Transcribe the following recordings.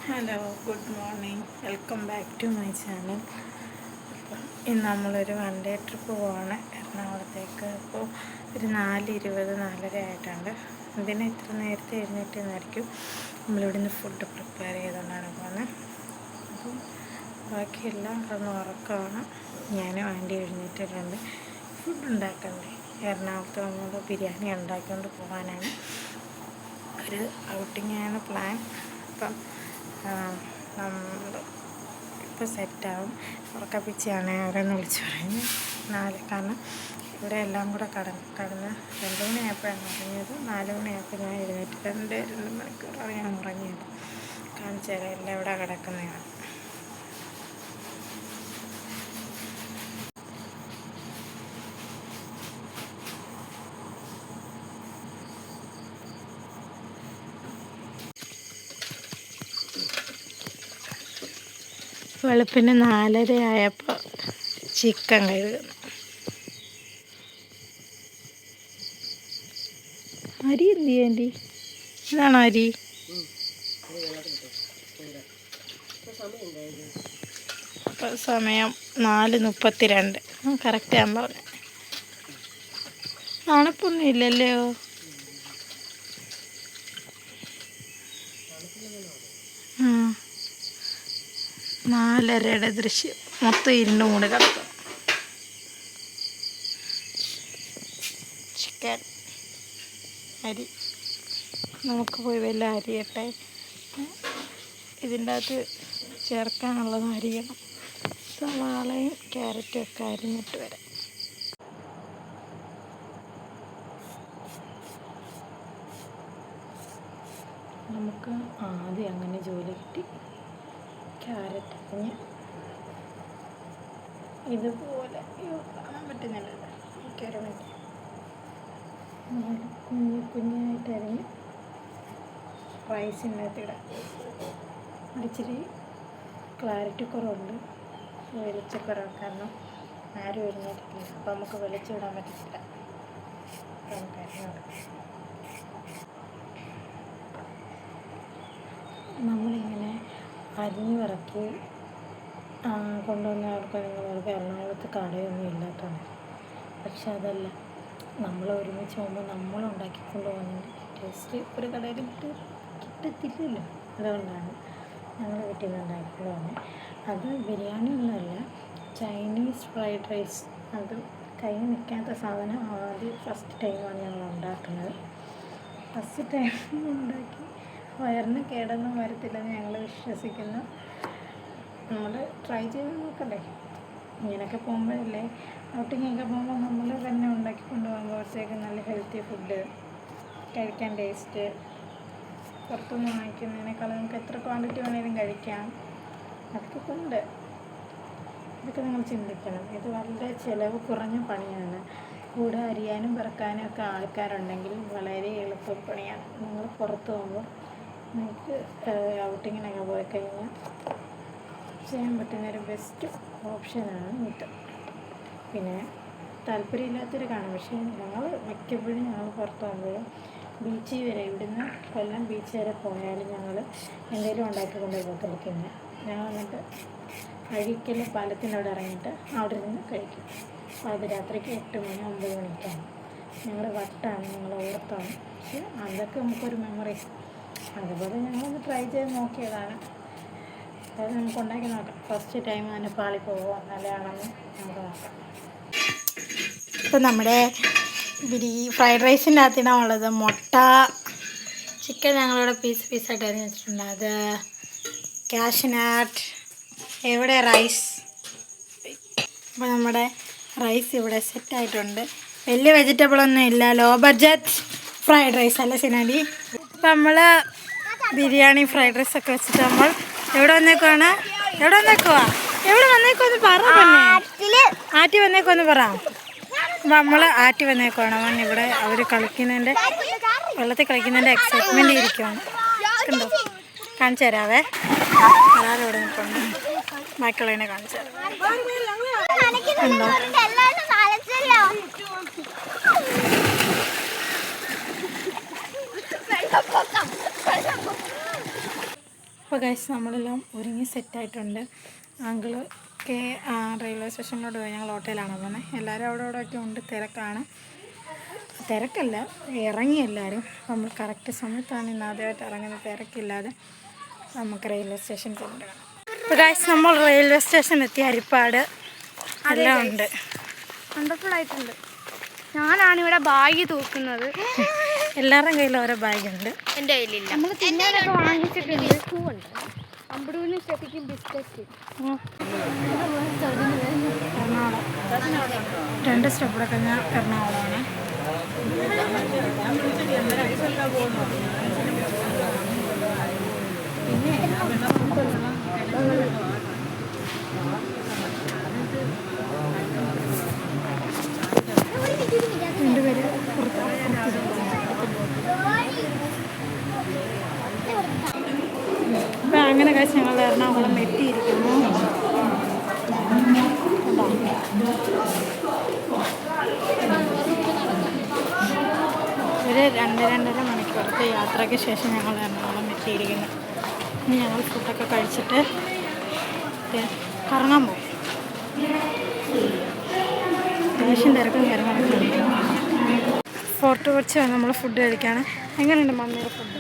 Hello, good morning. Welcome back to my channel. അപ്പം ഇന്ന് നമ്മളൊരു വൺ ഡേ ട്രിപ്പ് പോവാണ് എറണാകുളത്തേക്ക്. അപ്പോൾ ഒരു 4:20 4:30 ആയിട്ടുണ്ട്. ഇതിന് ഇത്ര നേരത്തെ എഴുന്നേറ്റെന്നായിരിക്കും. നമ്മളിവിടുന്ന് ഫുഡ് പ്രിപ്പയർ ചെയ്തുകൊണ്ടാണ് പോകുന്നത്. അപ്പം ബാക്കിയെല്ലാം കിടന്ന് ഉറക്കമാണ്. ഞാനും ആൻറ്റി എഴുന്നേറ്റിട്ടുണ്ട്. ഫുഡ് ഉണ്ടാക്കണ്ടേ? എറണാകുളത്ത് നമ്മൾ ബിരിയാണി ഉണ്ടാക്കിക്കൊണ്ട് പോകാനാണ് ഒരു ഔട്ടിങ്ങാണ് പ്ലാൻ. അപ്പം നമ്മൾ ഇപ്പോൾ സെറ്റാവും. ഉറക്കപ്പിച്ചയാണ് അവരെന്ന് വിളിച്ച് പറയുന്നത്. കാരണം ഇവിടെ എല്ലാം കൂടെ കടന്ന് 2 മണിയായപ്പോഴാണ് ഉറങ്ങിയത്. 4 മണിയായപ്പോൾ ഞാൻ എഴുന്നേറ്റ് 2 മണിക്കൂറാണ് ഞാൻ ഉറങ്ങിയത്. കാണിച്ചു തരാം എല്ലാം ഇവിടെ കിടക്കുന്നതാണ്. വെളുപ്പിന് 4:30 ആയപ്പോൾ ചിക്കൻ കഴുകുന്നു. അരി എന്ത് ചെയ്യേണ്ടി? ഇതാണോ അരി? ഇപ്പോൾ സമയം 4:32. കറക്റ്റ് ഞാൻ പറഞ്ഞു. തണുപ്പൊന്നും ഇല്ലല്ലോ. ആ, 4:30 ദൃശ്യം. മൊത്തം ഇരുണ്ട് മൂട് കിടക്കും. ചിക്കൻ അരി നമുക്ക് പോയി വല്ല അരിയട്ടെ. ഇതിൻ്റെ അകത്ത് ചേർക്കാനുള്ളത് അരിയണം. സവാളയും ക്യാരറ്റും ഒക്കെ അരിഞ്ഞിട്ട് വരാം. നമുക്ക് ആദ്യം അങ്ങനെ ജോലി കിട്ടി. ക്യാരറ്റ് അരിഞ്ഞ് ഇതുപോലെ കാണാൻ പറ്റുന്നില്ലല്ലോ. എനിക്കൊരു മിനിറ്റ്. കുഞ്ഞായിട്ട് അരിഞ്ഞ് റൈസിൻ്റെ അകത്ത് ഇടാം. ഇച്ചിരി ക്ലാരിറ്റി കുറവുണ്ട്, വെളിച്ചക്കുറവ് കാരണം ആരും എഴുന്നേറ്റിട്ടില്ല. അപ്പോൾ നമുക്ക് വെളിച്ചിടാൻ പറ്റത്തില്ല. നമുക്ക് അരിഞ്ഞോടാം. നമ്മളിങ്ങനെ അരിഞ്ഞ് ഇറക്കി കൊണ്ടുവന്നവർക്ക് നിങ്ങൾക്ക് എറണാകുളത്ത് കടയൊന്നും ഇല്ലാത്തതാണ്. പക്ഷെ അതല്ല, നമ്മൾ ഒരുമിച്ച് പോകുമ്പോൾ നമ്മൾ ഉണ്ടാക്കിക്കൊണ്ട് പോകുന്നതിൻ്റെ ടേസ്റ്റ് ഒരു കടയിൽ കിട്ടത്തില്ലല്ലോ. അതുകൊണ്ടാണ് ഞങ്ങൾ വീട്ടിൽ നിന്ന് ഉണ്ടാക്കിക്കൊണ്ട് പോകുന്നത്. അത് ബിരിയാണി ഒന്നുമല്ല, ചൈനീസ് ഫ്രൈഡ് റൈസ്. അത് കൈ നിൽക്കാത്ത സാധനം. ആദ്യം ഫസ്റ്റ് ടൈമാണ് ഞങ്ങൾ ഉണ്ടാക്കുന്നത്. ഫസ്റ്റ് ടൈം ഉണ്ടാക്കി വയറിന് കേടൊന്നും വരത്തില്ലെന്ന് ഞങ്ങൾ വിശ്വസിക്കുന്നു. നമ്മൾ ട്രൈ ചെയ്ത് നോക്കണ്ടേ? ഇങ്ങനെയൊക്കെ പോകുമ്പോഴല്ലേ, ഔട്ടിങ്ങൊക്കെ പോകുമ്പോൾ നമ്മൾ തന്നെ ഉണ്ടാക്കി കൊണ്ടുപോകുമ്പോഴത്തേക്ക് നല്ല ഹെൽത്തി ഫുഡ് കഴിക്കാൻ ടേസ്റ്റ്. പുറത്തുനിന്ന് വാങ്ങിക്കുന്നതിനേക്കാളും നമുക്ക് എത്ര ക്വാണ്ടിറ്റി വേണേലും കഴിക്കാം. അതൊക്കെ കൊണ്ട് ഇതൊക്കെ നിങ്ങൾ ചിന്തിക്കണം. ഇത് വളരെ ചിലവ് കുറഞ്ഞ പണിയാണ്. കൂടെ അരിയാനും പെറുക്കാനും ഒക്കെ ആൾക്കാരുണ്ടെങ്കിൽ വളരെ എളുപ്പപ്പണിയാണ്. നിങ്ങൾ പുറത്ത് പോകുമ്പോൾ നിങ്ങൾക്ക് ഔട്ടിങ്ങിനൊക്കെ പോയി കഴിഞ്ഞാൽ ചെയ്യാൻ പറ്റുന്നൊരു ബെസ്റ്റ് ഓപ്ഷനാണ് ഇത്. പിന്നെ താല്പര്യമില്ലാത്തവർ കാണും. പക്ഷേ ഞങ്ങൾ മിക്കപ്പോഴും ഞങ്ങൾ പുറത്ത് പോകുമ്പോഴും ബീച്ചിൽ വരെ, ഇവിടുന്ന് കൊല്ലം ബീച്ച് വരെ പോയാലും ഞങ്ങൾ എന്തെങ്കിലും ഉണ്ടാക്കിക്കൊണ്ട് പോകത്തുള്ളൂ. പിന്നെ ഞങ്ങൾ എന്നിട്ട് അഴീക്കൽ പാലത്തിൻ്റെ അവിടെ ഇറങ്ങിയിട്ട് അവിടെ നിന്ന് കഴിക്കും. പാതിരാത്രിക്ക് 8 മണി 9 മണിക്കാണ്. ഞങ്ങൾ വട്ടാണ്, ഞങ്ങൾ ഓർത്താണ്. പക്ഷെ അതൊക്കെ നമുക്കൊരു മെമ്മറീസ്. അതുപോലെ ഞങ്ങളൊന്ന് ട്രൈ ചെയ്ത് നോക്കിയതാണ്. അത് നമുക്ക് ഉണ്ടാക്കി നോക്കാം. ഫസ്റ്റ് ടൈം തന്നെ പാളി പോകുമോ നല്ലതാണെന്ന് നമുക്ക് നോക്കാം. ഇപ്പം നമ്മുടെ ഫ്രൈഡ് റൈസിൻ്റെ അകത്തിടാനുള്ളത് മുട്ട, ചിക്കൻ ഞങ്ങളിവിടെ പീസായിട്ട് അരിഞ്ഞ് വെച്ചിട്ടുണ്ട്. അത് കാഷ്നട്ട്, ഇവിടെ റൈസ്. അപ്പോൾ നമ്മുടെ റൈസ് ഇവിടെ സെറ്റായിട്ടുണ്ട്. വലിയ വെജിറ്റബിളൊന്നും ഇല്ല. ലോ ബഡ്ജറ്റ് ഫ്രൈഡ് റൈസ് അല്ലേ സിനാലി? ഇപ്പം നമ്മൾ ബിരിയാണി ഫ്രൈഡ് റൈസൊക്കെ വെച്ചിട്ട് നമ്മൾ എവിടെ വന്നേക്കുവാണ്? എവിടെ വന്നേക്കുമെന്ന് പറ. ആറ്റി വന്നേക്കുമെന്ന് പറ. അപ്പം നമ്മൾ ആറ്റി വന്നേക്കുവാണ്. അവൻ ഇവിടെ അവർ കളിക്കുന്നതിൻ്റെ, വെള്ളത്തിൽ കളിക്കുന്നതിൻ്റെ എക്സൈറ്റ്മെൻറ്റ് ഇരിക്കുവാണ്. കണ്ടോ? കാണിച്ചു തരാവേ. ആരും ഇവിടെ നിൽക്കുന്നു. ബാക്കിയുള്ളതിനെ കാണിച്ചു തരാം. കണ്ടോ? അപ്പോൾ ഗൈസ് നമ്മളെല്ലാം ഒരുങ്ങി സെറ്റായിട്ടുണ്ട്. അങ്കിള് റെയിൽവേ സ്റ്റേഷനിലോട്ട് പോയി. ഞങ്ങൾ ഹോട്ടലിലാണ് പോകുന്നത്. എല്ലാവരും അവിടെ ഒക്കെ ഉണ്ട്. തിരക്കല്ല, ഇറങ്ങി എല്ലാവരും. നമ്മൾ കറക്റ്റ് സമയത്താണ് ഇന്ന് ആദ്യമായിട്ട് ഇറങ്ങുന്നത്. തിരക്കില്ലാതെ നമുക്ക് റെയിൽവേ സ്റ്റേഷൻ കൊണ്ടുപോകണം. അപ്പോൾ ഗൈസ് നമ്മൾ റെയിൽവേ സ്റ്റേഷൻ എത്തി. ഹരിപ്പാട് എല്ലാം ഉണ്ട്. വണ്ടർഫുൾ ആയിട്ടുണ്ട്. ഞാനാണ് ഇവിടെ ബാഗ് തൂക്കുന്നത്. എല്ലാവരുടെയും കയ്യിൽ ഓരോ ബാഗുണ്ട്. എൻ്റെ കയ്യിലില്ല. നമ്മൾ തിന്നാനൊക്കെ വാങ്ങിച്ചിട്ടുണ്ട്. അമ്പടൂരിന് സ്റ്റെപ്പിക്കും ബിസ്ക്കറ്റ്. എറണാകുളം 2 സ്റ്റെപ്പിടെ കഴിഞ്ഞാൽ എറണാകുളമാണ്. പിന്നെ രണ്ടുപേര് അപ്പം അങ്ങനെ കഴിച്ച് ഞങ്ങൾ എറണാകുളം എത്തിയിരിക്കുന്നു. ഒരു 2-2.5 മണിക്കൂറത്തെ യാത്രയ്ക്ക് ശേഷം ഞങ്ങൾ എറണാകുളം എത്തിയിരിക്കുന്നു. ഇനി ഞങ്ങൾ ഫുഡൊക്കെ കഴിച്ചിട്ട് കറങ്ങാൻ പോകും. അത്യാവശ്യം തിരക്കും കാര്യങ്ങളൊക്കെ ഉണ്ട്. ഫോർട്ട് കൊച്ചി നമ്മൾ ഫുഡ് കഴിക്കുകയാണ്. എങ്ങനെയുണ്ട് മമ്മിയുടെ ഫുഡ്?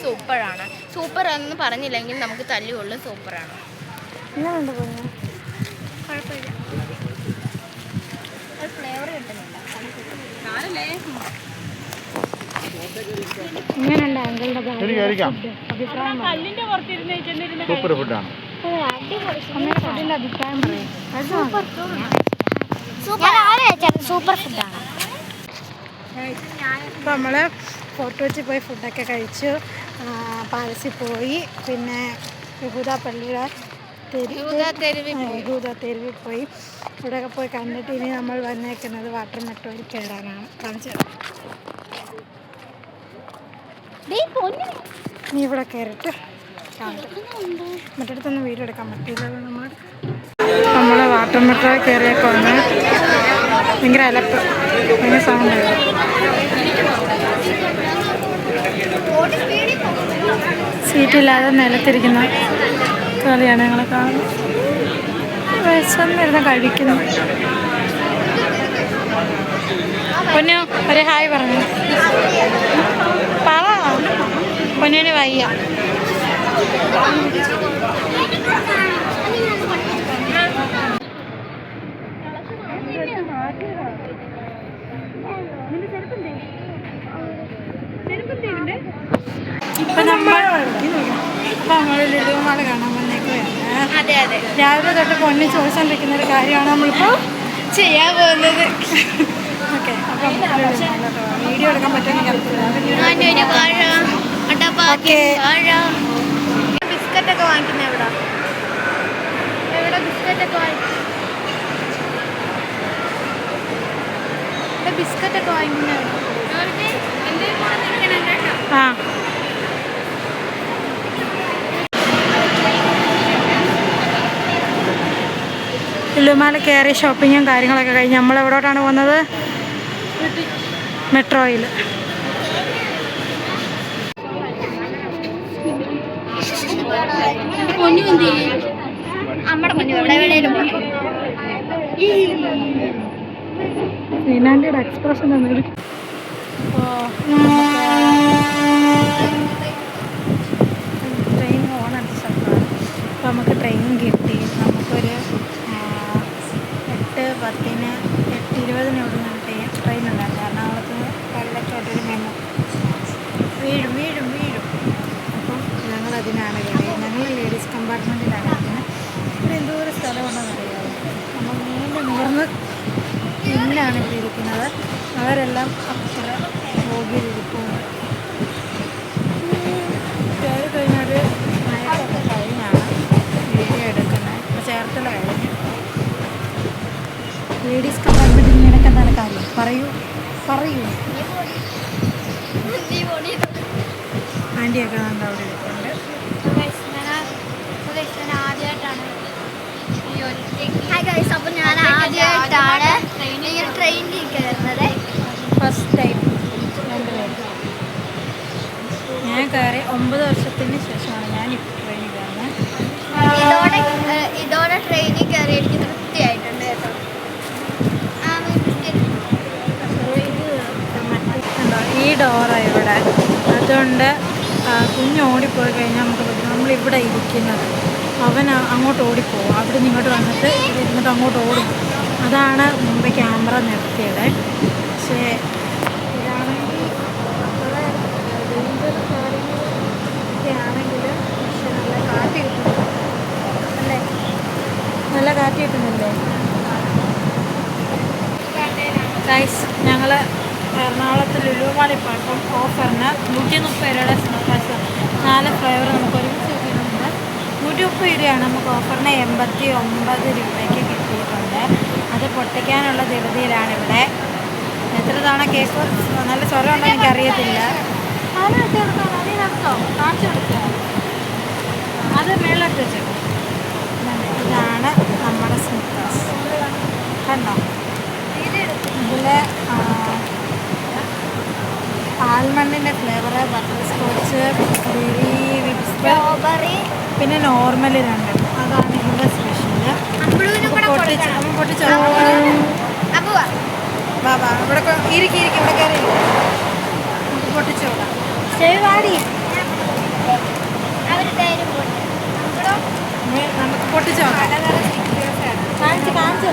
സൂപ്പറാണ്. സൂപ്പർ എന്ന് പറഞ്ഞില്ലെങ്കിൽ നമുക്ക് തല്ലുകൊള്ളു. സൂപ്പറാണ്. എങ്ങനെയുണ്ട് പോയി? കുഴപ്പമില്ല. ഫ്ലേവർ കിട്ടുന്നില്ല. എങ്ങനെയുണ്ട് അങ്കിളുടെ അഭിപ്രായം? സൂപ്പർ ഫുഡാണ്. അമ്മയുടെ ഫുഡിൻ്റെ അഭിപ്രായം പറയും. സൂപ്പർ ഫുഡാണ്. ഇപ്പോൾ നമ്മൾ ഫോർട്ട് കൊച്ചി പോയി ഫുഡൊക്കെ കഴിച്ചു. പാലസിൽ പോയി. പിന്നെ യഹൂദ പള്ളിയുടെ യഹൂദ തെരുവിൽ പോയി. ഇവിടെയൊക്കെ പോയി കണ്ടിട്ട് ഇനി നമ്മൾ വന്നേക്കുന്നത് വാട്ടർ മെട്രോയിൽ കയറാനാണ്. കാണിച്ചത് നീ ഇവിടെ കയറിയിട്ട് മറ്റടുത്തൊന്നും വീഡിയോ എടുക്കാൻ പറ്റില്ലല്ലോ. നമ്മൾ വാട്ടർ മെട്രോയിൽ കയറിയേക്കാണ്. ഭയങ്കര അലപ്പ്, ഭയങ്കര സൗണ്ട്. സീറ്റില്ലാതെ നിലത്തിരിക്കുന്ന കളിയാണ് ഞങ്ങളെ കാണുന്നത്. വിശന്നിരുന്ന് കഴിക്കുന്നു. പൊന്നു ഒരു ഹായ് പറഞ്ഞു. പറ പൊന്നിന് വയ്യ. ഇപ്പം നമ്മൾ ലുലുമാൾ കാണാൻ വന്നേക്കുകയാണ്. രാവിലെ തൊട്ട് പൊന്നി ചോദിച്ചുകൊണ്ടിരിക്കുന്ന ഒരു കാര്യമാണ് നമ്മളിപ്പോൾ ചെയ്യാൻ പോകുന്നത്. ഓക്കെ, അപ്പം വീഡിയോ എടുക്കാൻ പറ്റുമെന്ന് ബിസ്ക്കറ്റൊക്കെ വാങ്ങിക്കുന്ന എവിടെ ബിസ്ക്കറ്റൊക്കെ വാങ്ങിക്കുന്ന ആ ലുലുമാൽ കയറി ഷോപ്പിങ്ങും കാര്യങ്ങളൊക്കെ കഴിഞ്ഞ് നമ്മളെവിടോട്ടാണ് പോകുന്നത്? മെട്രോയിൽ. സീനാൻ്റെ എക്സ്പ്രഷൻ തന്നത്. ട്രെയിൻ ഓണടിച്ച സ്ഥലത്താണ്. അപ്പോൾ നമുക്ക് ട്രെയിൻ കിട്ടി. നമുക്കൊരു 8:10-ന് 8:20 ഓടുന്ന ട്രെയിൻ ഉണ്ടായിരുന്നു. എറണാകുളത്ത് നിന്ന് കൊല്ലത്തോട്ടൊരു മെമു. വീഴും. അപ്പം ഞങ്ങളതിനാണ് കയറിയത്. ഞങ്ങൾ ലേഡീസ് കമ്പാർട്ട്മെൻറ്റിലാണ് ഇരിക്കുന്നത്. ഇവിടെ എന്തോ ഒരു സ്ഥലമുണ്ടെന്ന് അറിയാമോ? നമ്മൾ നിവർന്ന് പിന്നിലാണ് ഇവിടെ ഇരിക്കുന്നത്. അവരെല്ലാം അത്ര ഹോബിയിലിരിക്കുന്നു. കയറി കഴിഞ്ഞൊരു മയക്കൊക്കെ കഴിഞ്ഞാണ് വീഡിയോ എടുക്കുന്നത്. ഇപ്പോൾ ചേർത്തല കഴിഞ്ഞു. ലേഡീസ് കമ്പാർട്ട്മെൻറ്റിൽ നിനക്ക് എന്താണ് കാര്യം? പറയൂ. ആൻറ്റിയൊക്കെ നമ്മൾ അവിടെ ഇരിക്കുന്നുണ്ട്. അപ്പോൾ ഞാൻ ആദ്യമായിട്ടാണ് ട്രെയിനിൽ കയറുന്നത്. ഫസ്റ്റ് ടൈം രണ്ടുപേരും. ഞാൻ കയറി 9 വർഷത്തിന് ശേഷമാണ് ഞാൻ ട്രെയിനിൽ കയറുന്നത്. ഇതോടെ ട്രെയിനിൽ കയറി എനിക്ക് തൃപ്തിയായിട്ടുണ്ട് കേട്ടോ. ഈ ഡോറാണ് ഇവിടെ, അതുകൊണ്ട് കുഞ്ഞ് ഓടിപ്പോയി കഴിഞ്ഞാൽ നമുക്ക് പറ്റും. നമ്മളിവിടെ ഇരിക്കുന്നത്, അവൻ അങ്ങോട്ട് ഓടിപ്പോവും, അവിടെ നിന്ന് ഇങ്ങോട്ട് വന്നിട്ട് ഇവിടെ ഇരുന്നിട്ട് അങ്ങോട്ട് ഓടും. അതാണ് മുമ്പ് ക്യാമറ നിർത്തിയത്. പക്ഷേ ഇതാണെങ്കിൽ ഡേഞ്ചർ കാര്യങ്ങളൊക്കെ ആണെങ്കിൽ പക്ഷെ നല്ല കാറ്റ് കിട്ടുന്നു അല്ലേ, നല്ല കാറ്റ് കിട്ടുന്നില്ലേ ഗൈസ്. ഞങ്ങൾ എറണാകുളത്ത് ലുലു മാളിൽ പോയപ്പം ഓഫറിന് 130 രൂപയുടെ സ്നാക്സ് 4 ഫ്ലേവർ നമുക്ക് ഒരുമിച്ച് കിട്ടിയിട്ടുണ്ട്. 130 രൂപയാണ് നമുക്ക് ഓഫറിന് 89 രൂപയ്ക്ക് കിട്ടിയിട്ടുണ്ട്. അത് പൊട്ടിക്കാനുള്ള ധൃതിയിലാണ് ഇവിടെ. എത്ര തവണ കേക്ക് നല്ല സ്വരമുണ്ടോ എനിക്കറിയത്തില്ല. അതിനകത്ത് എടുക്കാം, അതിനകത്തോ കാണിച്ചു കൊടുക്കുക, അത് മേളിലോട്ട് വെച്ചു. ഇതാണ് നമ്മുടെ സ്നിക്കേഴ്സ് കണ്ടോ. ഇതിൽ ആൽമണ്ടിൻ്റെ flavour, butterscotch, berry, strawberry, പിന്നെ നോർമൽ 2. അതാണ് ഇതിൻ്റെ സ്പെഷ്യൽ. പൊട്ടിച്ചോ ബാബാ, ഇവിടെ ഇരിക്കും ഇവിടെ കയറി നമുക്ക് പൊട്ടിച്ചോടാം. ശരിവാടി നമുക്ക് പൊട്ടിച്ചോടാം. കാണിച്ചോ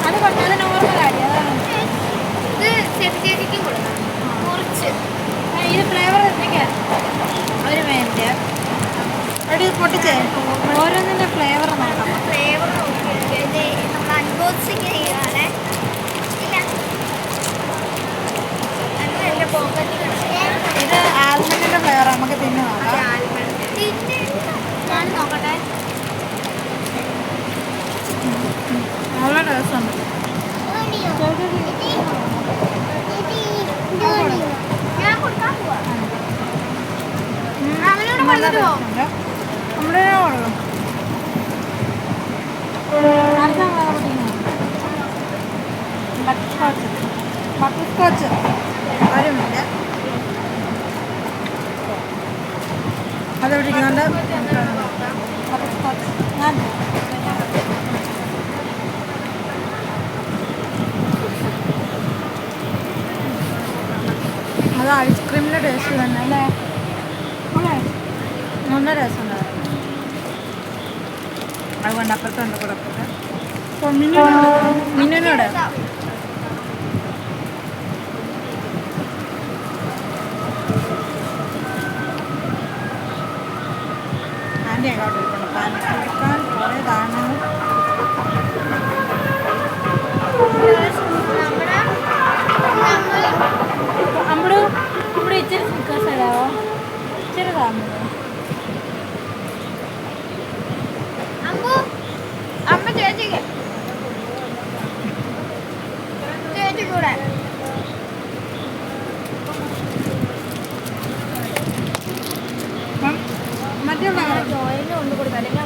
അത് പറഞ്ഞാൽ നോർമലാടി. അതാണ് ഇത് ഫ്ലേവർ എന്തൊക്കെയാ ഒരു മിനിറ്റ് അടി പൊട്ടിച്ചേ. ഓരോന്നിൻ്റെ ഫ്ലേവർ നോക്കാം. ഇത് ആൽമണ്ടിൻ്റെ ഫ്ലേവർ, നമുക്ക് തിന്നു നോക്കാം. നല്ല രസമുണ്ട്. നല്ല രസമുണ്ട്. നമ്മുടെ ബട്ടർ സ്കോച്ച് ഒരു മിനിറ്റ്, അതെവിടെ ഇരിക്കുന്നുണ്ട്. ബട്ടർ സ്കോച്ച് ഞാൻ അത് ഐസ്ക്രീമിൻ്റെ ടേസ്റ്റ് തന്നെ അല്ലേ. അല്ലേ നല്ല രസമുണ്ട്. അതുകൊണ്ട് അപ്പുറത്തുണ്ട് കൂടെ അപ്പുറത്ത്. അപ്പോൾ മിന്നുനോട് ആൻറ്റി അങ്ങോട്ട് ഇരിക്കണം. പാൻ കൊടുക്കാൻ കുറേ ദാനങ്ങൾ. നമ്മുടെ ഇവിടെ ഇച്ചിരി സ്നിക്കേഴ്സ് തരാമോ? ഇച്ചിരി താമോ. മറ്റുള്ള ജോയിന് കൊണ്ട് കൊടുക്കാം, അതിന് വലിയ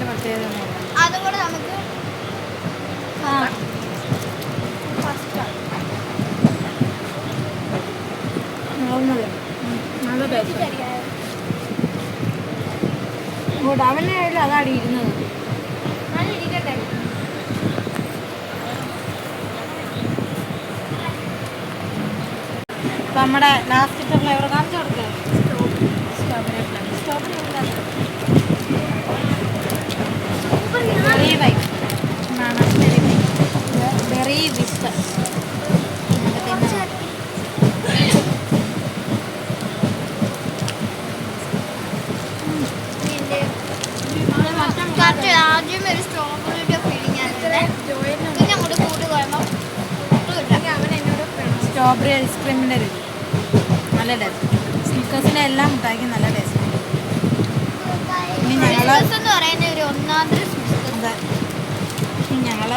പ്രത്യേകത അതും കൂടെ നമുക്ക് നല്ല ടേസ്റ്റ്. അവൻ്റെ കയ്യിൽ അതാണ് ഇരുന്നത്. അപ്പം നമ്മുടെ ലാസ്റ്റത്തെ ഫ്ലേവർ കാണിച്ചു കൊടുക്കുക. Strawberry flavour. ബെറി വൈറ്റ് എന്നാണ്. ബെറി ബിസ്ക്കറ്റ് ആദ്യം ഒരു സ്ട്രോബെറിയുടെ ഫീലിംഗ് ആണ്. പിന്നെ അങ്ങോട്ട് കൂട് കഴിയുമ്പോൾ സ്ട്രോബെറി ഐസ്ക്രീമിൻ്റെ രുചി നല്ല ടേസ്റ്റ്. സ്നിക്കേഴ്സിൻ്റെ എല്ലാം മുട്ടായിക്കും നല്ല ടേസ്റ്റ്. ഇനി ഞങ്ങൾ ഒന്നാമത് അതെ, ഇനി ഞങ്ങൾ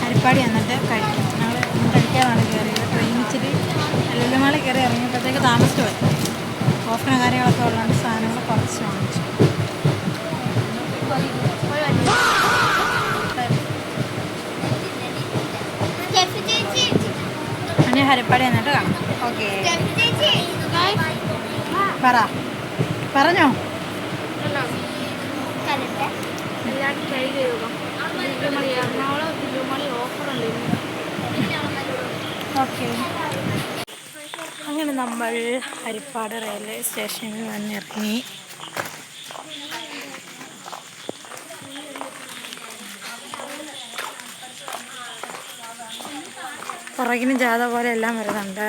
ഹരിപ്പാടി വന്നിട്ട് കഴിക്കും. ഞങ്ങൾ കഴിക്കാനാണ് കയറിയത്. ട്രെയിൻ ഇച്ചിരി ലുലുമാളിൽ കയറി ഇറങ്ങിയപ്പോഴത്തേക്ക് താമസിച്ചു പോയി. ഓഫറും കാര്യങ്ങളൊക്കെ ഉള്ളതുകൊണ്ട് സാധനങ്ങൾ കുറച്ച് വാങ്ങിച്ചു. ഇനി ഹരിപ്പാടി എന്നിട്ട് കാണാം. ഓക്കെ, പറഞ്ഞോ. എല്ലാം ട്രൈ ചെയ്തു. എറണാകുളം തിരുമണി ഓഫറുണ്ട്. ഓക്കെ, അങ്ങനെ നമ്മൾ ഹരിപ്പാട് റെയിൽവേ സ്റ്റേഷനിൽ വന്നിറങ്ങി. പുറകിന് ജാഥ പോലെ എല്ലാം വരുന്നുണ്ട്.